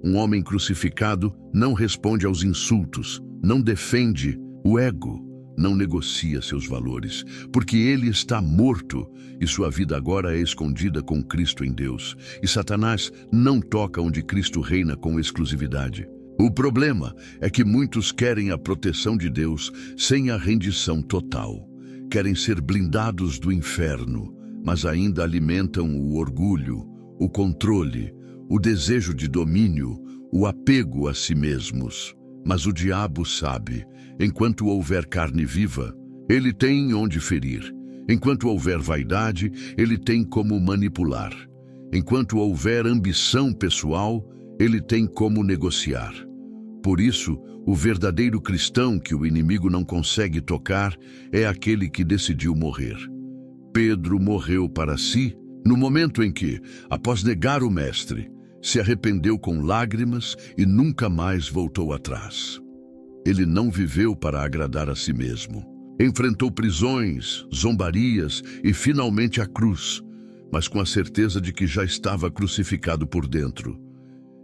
Um homem crucificado não responde aos insultos, não defende o ego, não negocia seus valores, porque ele está morto e sua vida agora é escondida com Cristo em Deus. E Satanás não toca onde Cristo reina com exclusividade. O problema é que muitos querem a proteção de Deus sem a rendição total. Querem ser blindados do inferno, mas ainda alimentam o orgulho, o controle, o desejo de domínio, o apego a si mesmos. Mas o diabo sabe, enquanto houver carne viva, ele tem onde ferir. Enquanto houver vaidade, ele tem como manipular. Enquanto houver ambição pessoal, ele tem como negociar. Por isso, o verdadeiro cristão que o inimigo não consegue tocar é aquele que decidiu morrer. Pedro morreu para si no momento em que, após negar o Mestre, se arrependeu com lágrimas e nunca mais voltou atrás. Ele não viveu para agradar a si mesmo. Enfrentou prisões, zombarias e finalmente a cruz, mas com a certeza de que já estava crucificado por dentro.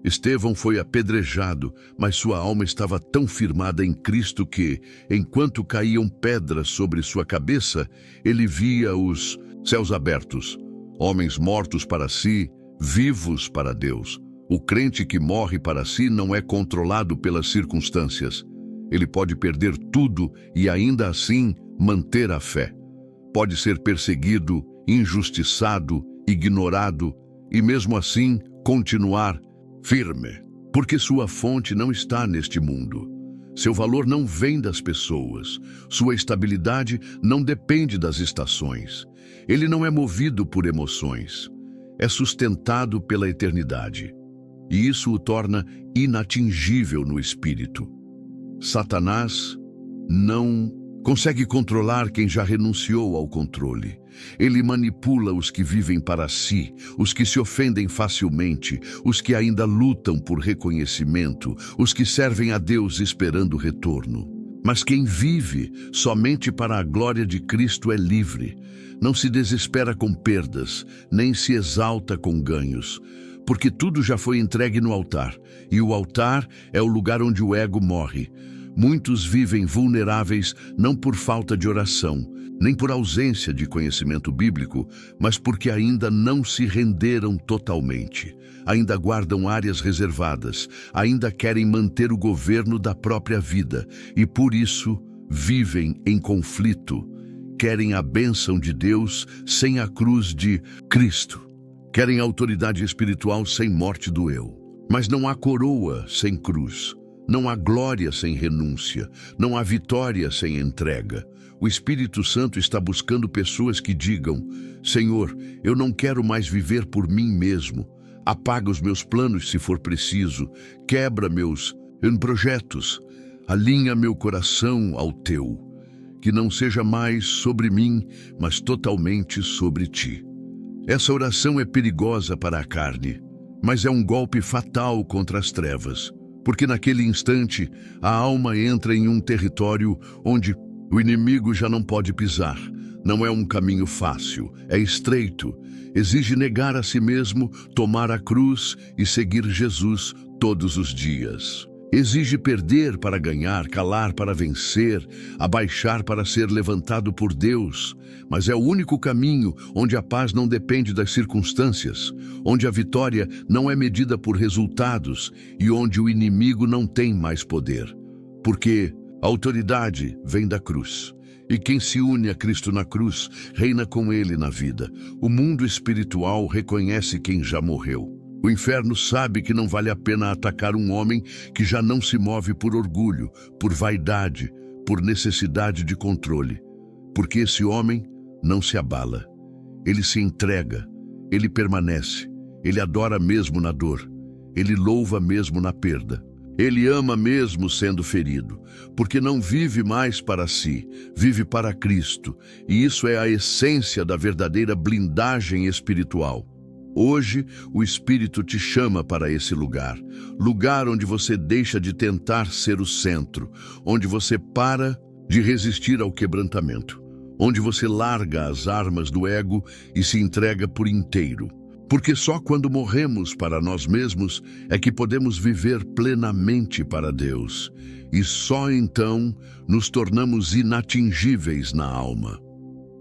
Estevão foi apedrejado, mas sua alma estava tão firmada em Cristo que, enquanto caíam pedras sobre sua cabeça, ele via os céus abertos, homens mortos para si, vivos para Deus. O crente que morre para si não é controlado pelas circunstâncias. Ele pode perder tudo e ainda assim manter a fé. Pode ser perseguido, injustiçado, ignorado e mesmo assim continuar firme, porque sua fonte não está neste mundo. Seu valor não vem das pessoas. Sua estabilidade não depende das estações. Ele não é movido por emoções. É sustentado pela eternidade. E isso o torna inatingível no espírito. Satanás não consegue controlar quem já renunciou ao controle. Ele manipula os que vivem para si, os que se ofendem facilmente, os que ainda lutam por reconhecimento, os que servem a Deus esperando retorno. Mas quem vive somente para a glória de Cristo é livre. Não se desespera com perdas, nem se exalta com ganhos, porque tudo já foi entregue no altar, e o altar é o lugar onde o ego morre. Muitos vivem vulneráveis não por falta de oração, nem por ausência de conhecimento bíblico, mas porque ainda não se renderam totalmente, ainda guardam áreas reservadas, ainda querem manter o governo da própria vida e, por isso, vivem em conflito. Querem a bênção de Deus sem a cruz de Cristo. Querem autoridade espiritual sem morte do eu. Mas não há coroa sem cruz. Não há glória sem renúncia. Não há vitória sem entrega. O Espírito Santo está buscando pessoas que digam: Senhor, eu não quero mais viver por mim mesmo. Apaga os meus planos se for preciso. Quebra meus projetos. Alinha meu coração ao teu. Que não seja mais sobre mim, mas totalmente sobre ti. Essa oração é perigosa para a carne, mas é um golpe fatal contra as trevas, porque naquele instante a alma entra em um território onde o inimigo já não pode pisar. Não é um caminho fácil, é estreito. Exige negar a si mesmo, tomar a cruz e seguir Jesus todos os dias. Exige perder para ganhar, calar para vencer, abaixar para ser levantado por Deus. Mas é o único caminho onde a paz não depende das circunstâncias, onde a vitória não é medida por resultados e onde o inimigo não tem mais poder. Porque a autoridade vem da cruz. E quem se une a Cristo na cruz, reina com Ele na vida. O mundo espiritual reconhece quem já morreu. O inferno sabe que não vale a pena atacar um homem que já não se move por orgulho, por vaidade, por necessidade de controle. Porque esse homem não se abala. Ele se entrega, ele permanece, ele adora mesmo na dor, ele louva mesmo na perda. Ele ama mesmo sendo ferido, porque não vive mais para si, vive para Cristo. E isso é a essência da verdadeira blindagem espiritual. Hoje, o Espírito te chama para esse lugar, lugar onde você deixa de tentar ser o centro, onde você para de resistir ao quebrantamento, onde você larga as armas do ego e se entrega por inteiro. Porque só quando morremos para nós mesmos é que podemos viver plenamente para Deus, e só então nos tornamos inatingíveis na alma.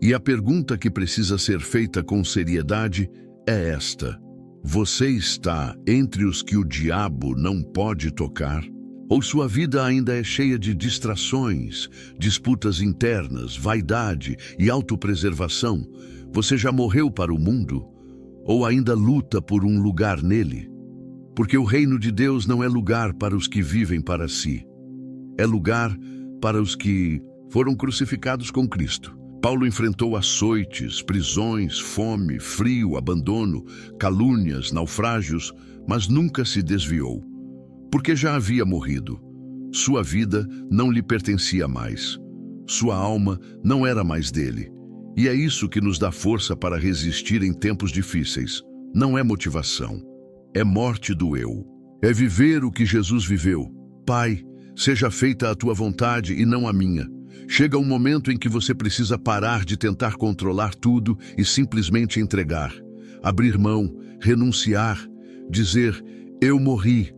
E a pergunta que precisa ser feita com seriedade é esta: você está entre os que o diabo não pode tocar? Ou sua vida ainda é cheia de distrações, disputas internas, vaidade e autopreservação? Você já morreu para o mundo? Ou ainda luta por um lugar nele? Porque o reino de Deus não é lugar para os que vivem para si. É lugar para os que foram crucificados com Cristo. Paulo enfrentou açoites, prisões, fome, frio, abandono, calúnias, naufrágios, mas nunca se desviou, porque já havia morrido. Sua vida não lhe pertencia mais. Sua alma não era mais dele. E é isso que nos dá força para resistir em tempos difíceis. Não é motivação, é morte do eu. É viver o que Jesus viveu. Pai, seja feita a tua vontade e não a minha. Chega um momento em que você precisa parar de tentar controlar tudo e simplesmente entregar. Abrir mão, renunciar, dizer: eu morri,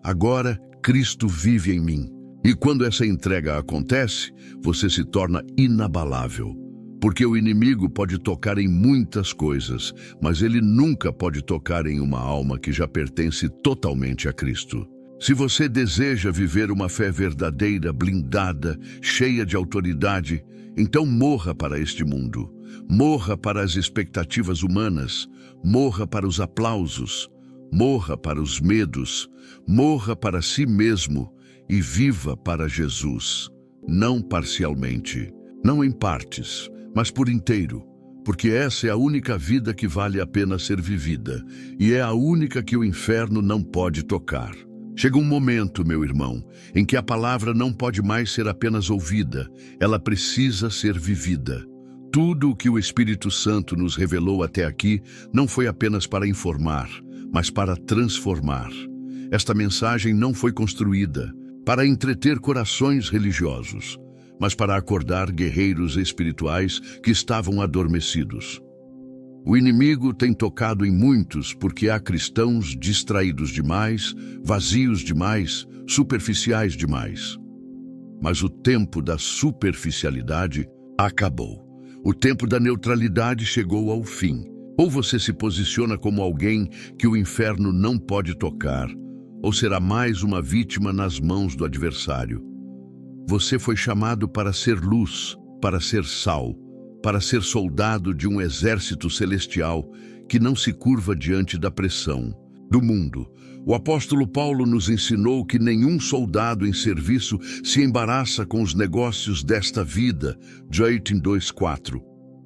agora Cristo vive em mim. E quando essa entrega acontece, você se torna inabalável. Porque o inimigo pode tocar em muitas coisas, mas ele nunca pode tocar em uma alma que já pertence totalmente a Cristo. Se você deseja viver uma fé verdadeira, blindada, cheia de autoridade, então morra para este mundo. Morra para as expectativas humanas. Morra para os aplausos. Morra para os medos. Morra para si mesmo e viva para Jesus. Não parcialmente, não em partes, mas por inteiro. Porque essa é a única vida que vale a pena ser vivida, e é a única que o inferno não pode tocar. Chega um momento, meu irmão, em que a palavra não pode mais ser apenas ouvida, ela precisa ser vivida. Tudo o que o Espírito Santo nos revelou até aqui não foi apenas para informar, mas para transformar. Esta mensagem não foi construída para entreter corações religiosos, mas para acordar guerreiros espirituais que estavam adormecidos. O inimigo tem tocado em muitos porque há cristãos distraídos demais, vazios demais, superficiais demais. Mas o tempo da superficialidade acabou. O tempo da neutralidade chegou ao fim. Ou você se posiciona como alguém que o inferno não pode tocar, ou será mais uma vítima nas mãos do adversário. Você foi chamado para ser luz, para ser sal, para ser soldado de um exército celestial que não se curva diante da pressão do mundo. O apóstolo Paulo nos ensinou que nenhum soldado em serviço se embaraça com os negócios desta vida, Joitim 2:4.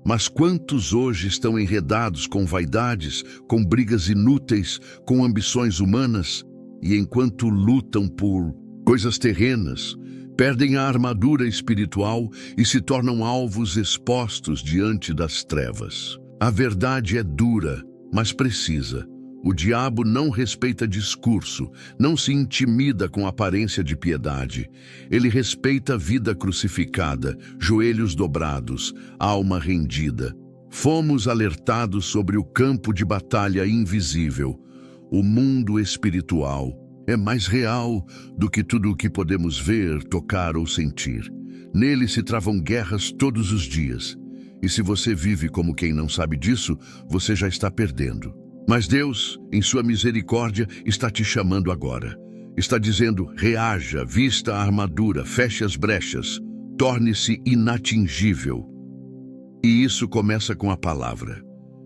Mas quantos hoje estão enredados com vaidades, com brigas inúteis, com ambições humanas, e enquanto lutam por coisas terrenas, perdem a armadura espiritual e se tornam alvos expostos diante das trevas. A verdade é dura, mas precisa. O diabo não respeita discurso, não se intimida com aparência de piedade. Ele respeita a vida crucificada, joelhos dobrados, alma rendida. Fomos alertados sobre o campo de batalha invisível. O mundo espiritual é mais real do que tudo o que podemos ver, tocar ou sentir. Nele se travam guerras todos os dias. E se você vive como quem não sabe disso, você já está perdendo. Mas Deus, em sua misericórdia, está te chamando agora. Está dizendo, reaja, vista a armadura, feche as brechas, torne-se inatingível. E isso começa com a palavra.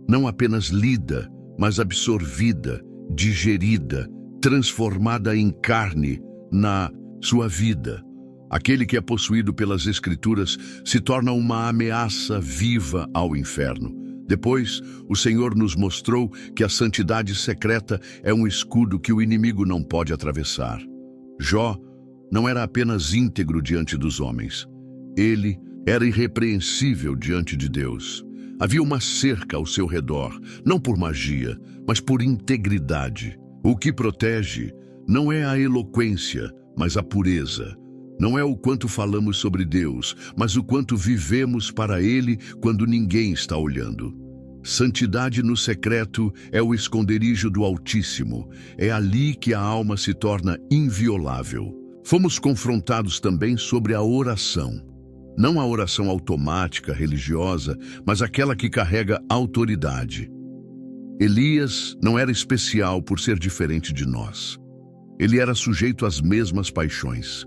Não apenas lida, mas absorvida, digerida, transformada em carne na sua vida. Aquele que é possuído pelas Escrituras se torna uma ameaça viva ao inferno. Depois, o Senhor nos mostrou que a santidade secreta é um escudo que o inimigo não pode atravessar. Jó não era apenas íntegro diante dos homens. Ele era irrepreensível diante de Deus. Havia uma cerca ao seu redor, não por magia, mas por integridade. O que protege não é a eloquência, mas a pureza. Não é o quanto falamos sobre Deus, mas o quanto vivemos para Ele quando ninguém está olhando. Santidade no secreto é o esconderijo do Altíssimo. É ali que a alma se torna inviolável. Fomos confrontados também sobre a oração. Não a oração automática, religiosa, mas aquela que carrega autoridade. Elias não era especial por ser diferente de nós. Ele era sujeito às mesmas paixões.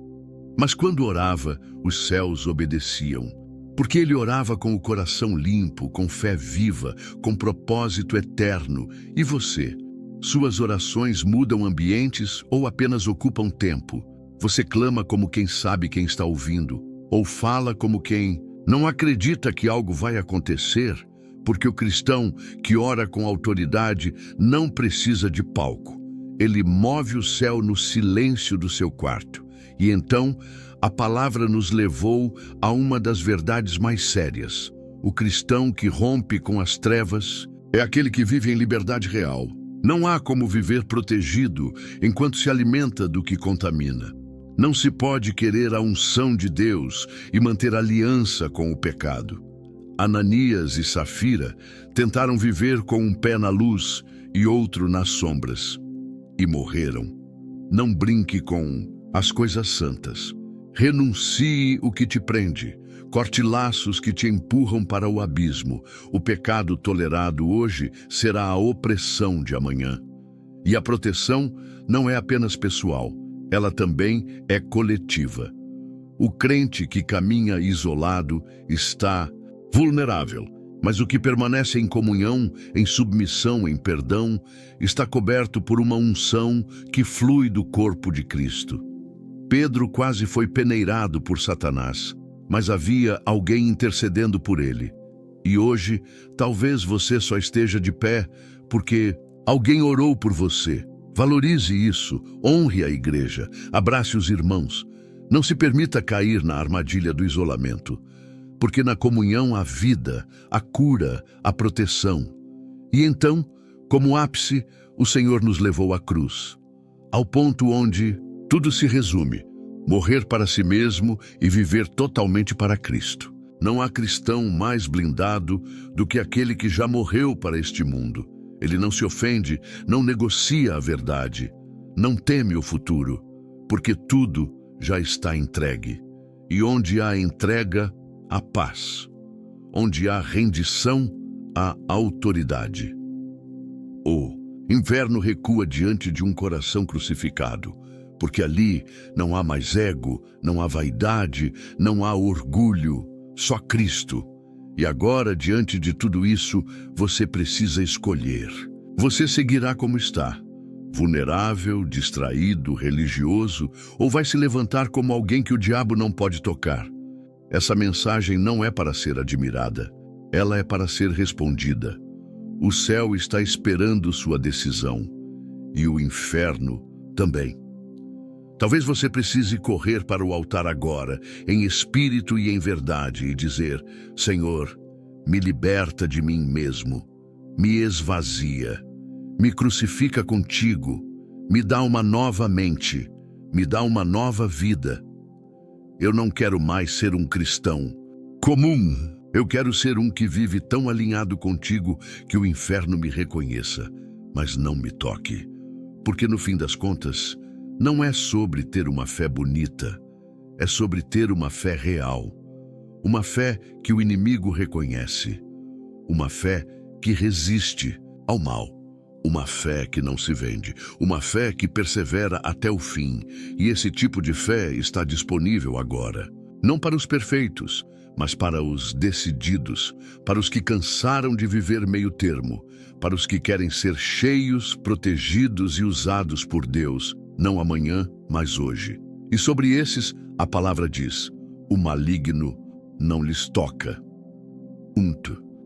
Mas quando orava, os céus obedeciam, porque ele orava com o coração limpo, com fé viva, com propósito eterno. E você? Suas orações mudam ambientes ou apenas ocupam tempo? Você clama como quem sabe quem está ouvindo, ou fala como quem não acredita que algo vai acontecer? Porque o cristão que ora com autoridade não precisa de palco. Ele move o céu no silêncio do seu quarto. E então, a palavra nos levou a uma das verdades mais sérias. O cristão que rompe com as trevas é aquele que vive em liberdade real. Não há como viver protegido enquanto se alimenta do que contamina. Não se pode querer a unção de Deus e manter aliança com o pecado. Ananias e Safira tentaram viver com um pé na luz e outro nas sombras, e morreram. Não brinque com as coisas santas. Renuncie o que te prende. Corte laços que te empurram para o abismo. O pecado tolerado hoje será a opressão de amanhã. E a proteção não é apenas pessoal, ela também é coletiva. O crente que caminha isolado está vulnerável, mas o que permanece em comunhão, em submissão, em perdão, está coberto por uma unção que flui do corpo de Cristo. Pedro quase foi peneirado por Satanás, mas havia alguém intercedendo por ele. E hoje, talvez você só esteja de pé porque alguém orou por você. Valorize isso, honre a igreja, abrace os irmãos. Não se permita cair na armadilha do isolamento, porque na comunhão há vida, a cura, a proteção. E então, como ápice, o Senhor nos levou à cruz, ao ponto onde tudo se resume: morrer para si mesmo e viver totalmente para Cristo. Não há cristão mais blindado do que aquele que já morreu para este mundo. Ele não se ofende, não negocia a verdade, não teme o futuro, porque tudo já está entregue. E onde há entrega, há paz. onde há rendição à autoridade. O inferno recua diante de um coração crucificado, porque ali não há mais ego, não há vaidade, não há orgulho, só Cristo. E agora, diante de tudo isso, você precisa escolher. Você seguirá como está, vulnerável, distraído, religioso, ou vai se levantar como alguém que o diabo não pode tocar? Essa mensagem não é para ser admirada, ela é para ser respondida. O céu está esperando sua decisão, e o inferno também. Talvez você precise correr para o altar agora, em espírito e em verdade, e dizer: Senhor, me liberta de mim mesmo, me esvazia, me crucifica contigo, me dá uma nova mente, me dá uma nova vida. Eu não quero mais ser um cristão comum. Eu quero ser um que vive tão alinhado contigo que o inferno me reconheça, mas não me toque. Porque no fim das contas, não é sobre ter uma fé bonita, é sobre ter uma fé real. Uma fé que o inimigo reconhece. Uma fé que resiste ao mal. Uma fé que não se vende. Uma fé que persevera até o fim. E esse tipo de fé está disponível agora. Não para os perfeitos, mas para os decididos, para os que cansaram de viver meio termo, para os que querem ser cheios, protegidos e usados por Deus, não amanhã, mas hoje. E sobre esses, a palavra diz: o maligno não lhes toca.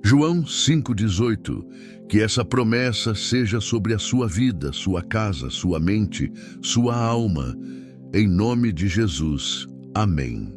João 5,18, que essa promessa seja sobre a sua vida, sua casa, sua mente, sua alma, em nome de Jesus. Amém.